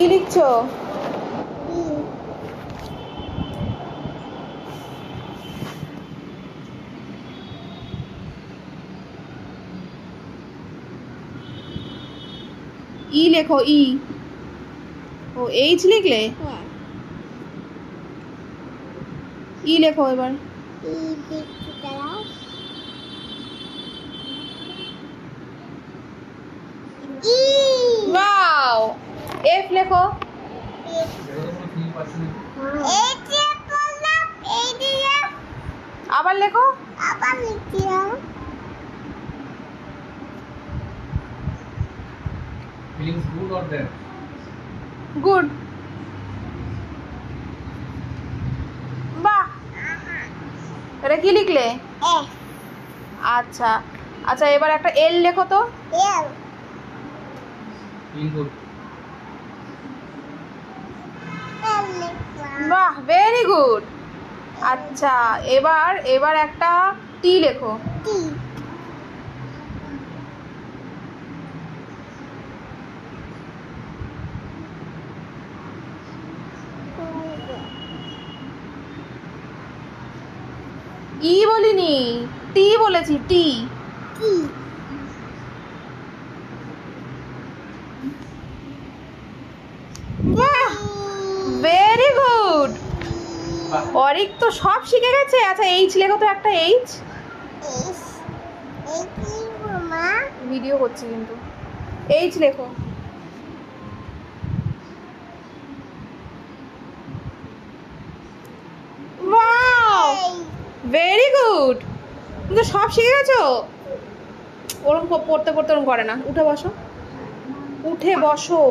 কি লিখছো? ই লেখো ই। ও এইচ লিখলে? ই লেখো এবার। ওয়াও। এফ লেখো। আবার লেখো। Feelings good or bad? Good. বাহ, এটা কি লিখলে? আচ্ছা আচ্ছা, এবার একটা এল লেখো তো। Feel good. বাহ, ভেরি গুড। আচ্ছা, এবার এবার একটা টি লেখো। ই বলিনি, টি বলেছি, টি। বাহ, ভেরি গুড। অরিক তো সব শিখে গেছে। আচ্ছা, এইচ লেখো তো, একটা এইচ। ভিডিও করছি কিন্তু। এইচ লেখো। Wow, very good. তুমি তো সব শিখে গেছো। ওরকম পড়তে পড়তে ওরকম করে না। উঠে বসো, উঠে বসো।